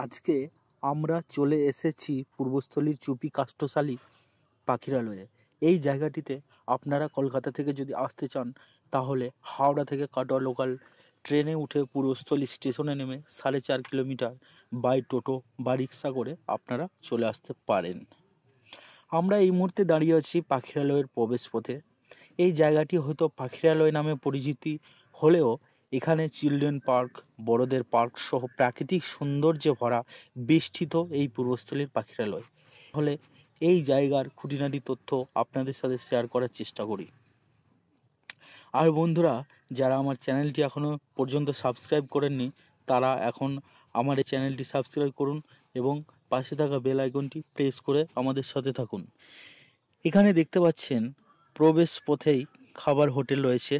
আজকে আমরা চলে এসেছি পূর্বস্থলীর চুপি কাষ্ঠশালী পাখিরালয়ে। এই জায়গাটিতে আপনারা কলকাতা থেকে যদি আসতে চান তাহলে হাওড়া থেকে কাটোয়া লোকাল ট্রেনে উঠে পূর্বস্থলী স্টেশনে নেমে 4.5 কিলোমিটার বাই টোটো বা রিক্সা করে আপনারা চলে আসতে পারেন। আমরা এই মুহূর্তে দাঁড়িয়ে আছি পাখিরালয়ের প্রবেশ পথে। এই জায়গাটি হয়তো পাখিরালয় নামে পরিচিতি হলেও এখানে চিলড্রেন পার্ক, বড়দের পার্ক সহ প্রাকৃতিক সৌন্দর্যে ভরা বেষ্টিত এই পূর্বস্থলীর পাখিরালয়। ফলে এই জায়গার খুঁটিনাটি তথ্য আপনাদের সাথে শেয়ার করার চেষ্টা করি। আর বন্ধুরা, যারা আমার চ্যানেলটি এখনও পর্যন্ত সাবস্ক্রাইব করেননি তারা এখন আমার এই চ্যানেলটি সাবস্ক্রাইব করুন এবং পাশে থাকা বেল আইকনটি প্রেস করে আমাদের সাথে থাকুন। এখানে দেখতে পাচ্ছেন প্রবেশ পথেই খাবার হোটেল রয়েছে,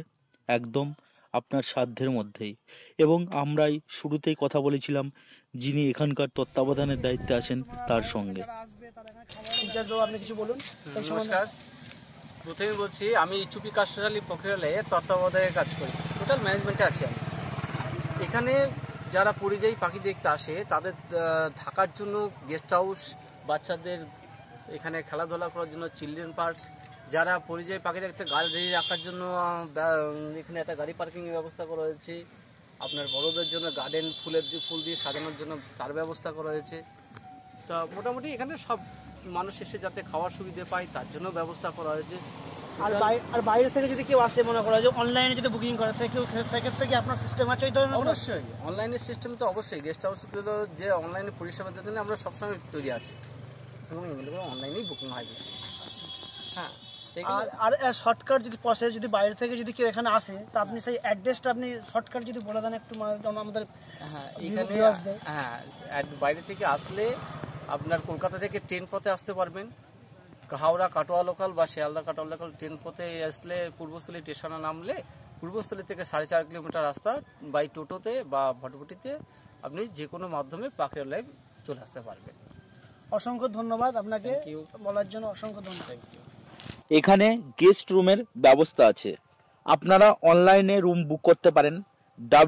একদম আপনার সাধ্যের মধ্যেই। এবং আমরাই শুরুতেই কথা বলেছিলাম যিনি এখানকার তত্ত্বাবধানের দায়িত্বে আছেন তার সঙ্গে। আপনি কিছু বলুন। নমস্কার, প্রথমে বলছি আমি চুপি কাষ্ঠশালী পাখিরালয়ে তত্ত্বাবধানে কাজ করি, টোটাল ম্যানেজমেন্টে আছি আমি। এখানে যারা পরিযায়ী পাখি দেখতে আসে তাদের থাকার জন্য গেস্ট হাউস, বাচ্চাদের এখানে খেলাধুলা করার জন্য চিলড্রেন পার্ক, যারা পরিযায়ী পাখি দেখতে গাড়ি রাখার জন্য এখানে একটা গাড়ি পার্কিংয়ের ব্যবস্থা করা হয়েছে। আপনার বড়দের জন্য গার্ডেন ফুল দিয়ে সাজানোর জন্য তার ব্যবস্থা করা হয়েছে। তা মোটামুটি এখানে সব মানুষ এসে যাতে খাওয়ার সুবিধে পায় তার জন্য ব্যবস্থা করা হয়েছে। আর বাইরে থেকে যদি কেউ আসে, মনে করা যে অনলাইনে যদি বুকিং করে সেক্ষেত্রে কি আপনার সিস্টেম আছে? অবশ্যই অনলাইনের সিস্টেম তো অবশ্যই, গেস্ট হাউসগুলো যে অনলাইনে পরিষেবা দেওয়ার জন্য আমরা সবসময় তৈরি আছি এবং এগুলো অনলাইনেই বুকিং হয় বেশি। হ্যাঁ, আর শর্টকাট যদি প্রসেস, যদি বাইরে থেকে যদি কেউ এখানে আসে তা আপনি সেই অ্যাড্রেসটা আপনি শর্টকাট যদি বলে দেন একটু আমাদের। হ্যাঁ, এখানে বাইরে থেকে আসলে আপনার কলকাতা থেকে ট্রেন পথে আসতে পারবেন, হাওড়া কাটোয়া লোকাল বা শিয়ালদা কাটোয়া লোকাল ট্রেন পথে আসলে পূর্বস্থলী স্টেশনে নামলে পূর্বস্থলী থেকে 4.5 কিলোমিটার রাস্তা বাই টোটোতে বা ভটভটিতে আপনি যে কোনো মাধ্যমে পাখিরালয়ে চলে আসতে পারবেন। অসংখ্য ধন্যবাদ আপনাকে বলার জন্য, অসংখ্য ধন্যবাদ। এখানে গেস্ট রুমের ব্যবস্থা আছে, আপনারা অনলাইনে রুম বুক করতে পারেন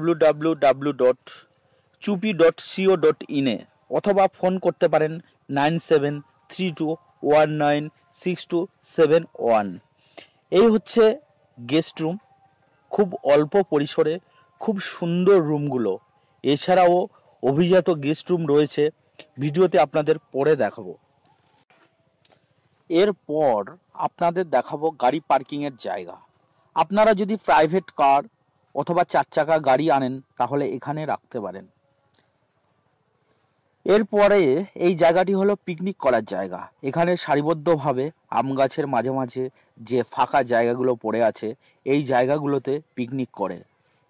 www.chupi.co.in এ, অথবা ফোন করতে পারেন 9732196271। এই হচ্ছে গেস্ট রুম, খুব অল্প পরিসরে খুব সুন্দর রুমগুলো। এছাড়াও অভিজাত গেস্ট রুম রয়েছে, ভিডিওতে আপনাদের পরে দেখাবো। এরপর আপনাদের দেখাবো গাড়ি পার্কিংয়ের জায়গা। আপনারা যদি প্রাইভেট কার অথবা 4 চাকা গাড়ি আনেন তাহলে এখানে রাখতে পারেন। এরপরে এই জায়গাটি হলো পিকনিক করার জায়গা। এখানে সারিবদ্ধভাবে আম গাছের মাঝে মাঝে যে ফাঁকা জায়গাগুলো পড়ে আছে এই জায়গাগুলোতে পিকনিক করে,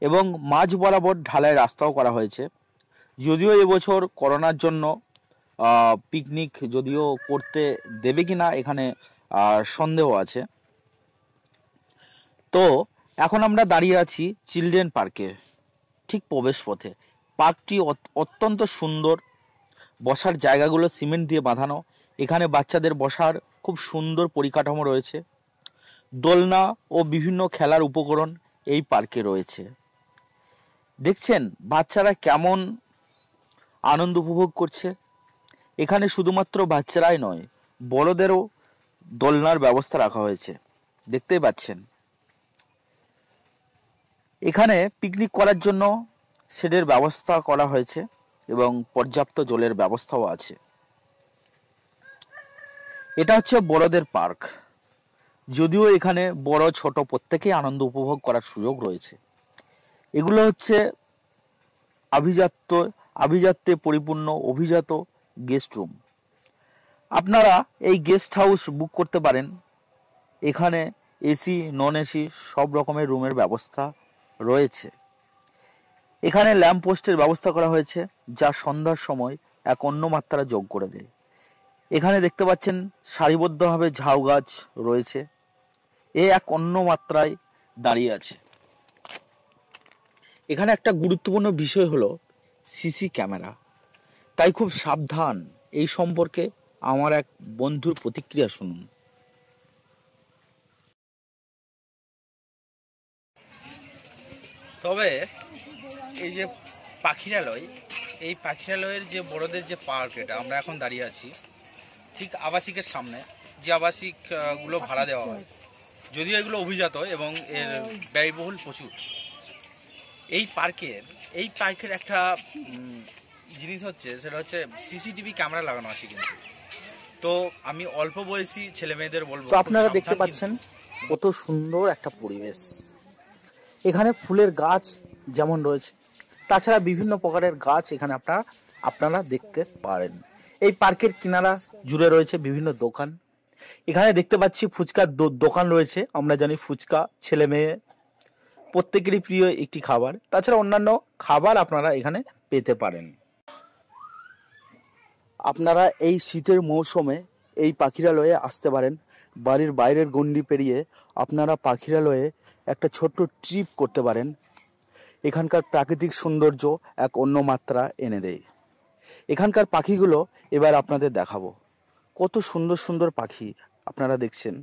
এবং মাঝ বরাবর ঢালাই রাস্তাও করা হয়েছে। যদিও এবছর করোনার জন্য পিকনিক যদিও করতে দেবে কি না এখানে সন্দেহ আছে। তো এখন আমরা দাঁড়িয়ে আছি চিলড্রেন পার্কে ঠিক প্রবেশ পথে। পার্কটি অত্যন্ত সুন্দর, বসার জায়গাগুলো সিমেন্ট দিয়ে বাঁধানো। এখানে বাচ্চাদের বসার খুব সুন্দর পরিকাঠামো রয়েছে। দোলনা ও বিভিন্ন খেলার উপকরণ এই পার্কে রয়েছে। দেখছেন বাচ্চারা কেমন আনন্দ উপভোগ করছে। এখানে শুধুমাত্র বাচ্চারাই নয়, বড়দেরও দোলনার ব্যবস্থা রাখা হয়েছে, দেখতেই পাচ্ছেন। এখানে পিকনিক করার জন্য শেডের ব্যবস্থা করা হয়েছে এবং পর্যাপ্ত জলের ব্যবস্থাও আছে। এটা হচ্ছে বড়দের পার্ক। যদিও এখানে বড় ছোট প্রত্যেকেই আনন্দ উপভোগ করার সুযোগ রয়েছে। এগুলো হচ্ছে আভিজাত্যে পরিপূর্ণ অভিজাত গেস্ট রুম। আপনারা এই গেস্ট হাউস বুক করতে পারেন। এখানে এসি, নন এসি সব রকমের রুমের ব্যবস্থা রয়েছে। এখানে ল্যাম্প পোস্টের ব্যবস্থা করা হয়েছে যা সন্ধ্যার সময় এক অন্য মাত্রা যোগ করে দেয়। এখানে দেখতে পাচ্ছেন সারিবদ্ধভাবে ঝাউ গাছ রয়েছে, এ এক অন্য মাত্রায় দাঁড়িয়ে আছে। এখানে একটা গুরুত্বপূর্ণ বিষয় হলো সিসি ক্যামেরা, তাই খুব সাবধান। এই সম্পর্কে আমার এক বন্ধুর প্রতিক্রিয়া শুনুন। তবে এই যে পাখিরালয়, এই পাখিরালয়ের যে বড়দের যে পার্ক, এটা আমরা এখন দাঁড়িয়ে আছি ঠিক আবাসিকের সামনে, যে আবাসিক গুলো ভাড়া দেওয়া হয়, যদিও এগুলো অভিজাত এবং এর ব্যয়বহুল প্রচুর। এই পার্কের একটা জিনিস হচ্ছে, সেটা হচ্ছে সিসিটিভি ক্যামেরা লাগানো আছে কিন্তু। তো আমি অল্প বয়সী ছেলে মেয়েদের বলবো, তো আপনারা দেখতে পাচ্ছেন কত সুন্দর একটা পরিবেশ। এখানে ফুলের গাছ যেমন রয়েছে, তাছাড়া বিভিন্ন প্রকারের গাছ এখানে আপনারা দেখতে পারেন। এই পার্কের কিনারা জুড়ে রয়েছে বিভিন্ন দোকান। এখানে দেখতে পাচ্ছি ফুচকার দোকান রয়েছে। আমরা জানি ফুচকা ছেলে মেয়ে প্রত্যেকেরই প্রিয় একটি খাবার। তাছাড়া অন্যান্য খাবার আপনারা এখানে পেতে পারেন। আপনারা এই শীতের মৌসুমে এই পাখিরালয়ে আসতে পারেন। বাড়ির বাইরের গণ্ডি পেরিয়ে আপনারা পাখিরালয়ে একটা ছোট্ট ট্রিপ করতে পারেন। এখানকার প্রাকৃতিক সৌন্দর্য এক অন্য মাত্রা এনে দেয়। এখানকার পাখিগুলো এবার আপনাদের দেখাবো। কত সুন্দর সুন্দর পাখি আপনারা দেখছেন।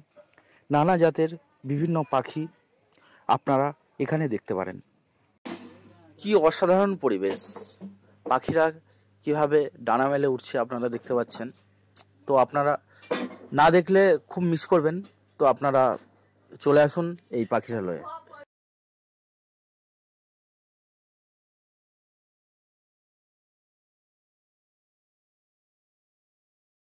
নানা জাতের বিভিন্ন পাখি আপনারা এখানে দেখতে পারেন। কি অসাধারণ পরিবেশ! পাখিরা কিভাবে ডানা মেলে উঠছে আপনারা দেখতে পাচ্ছেন। তো আপনারা না দেখলে খুব মিস করবেন। তো আপনারা চলে আসুন এই পাখিরালয়ে।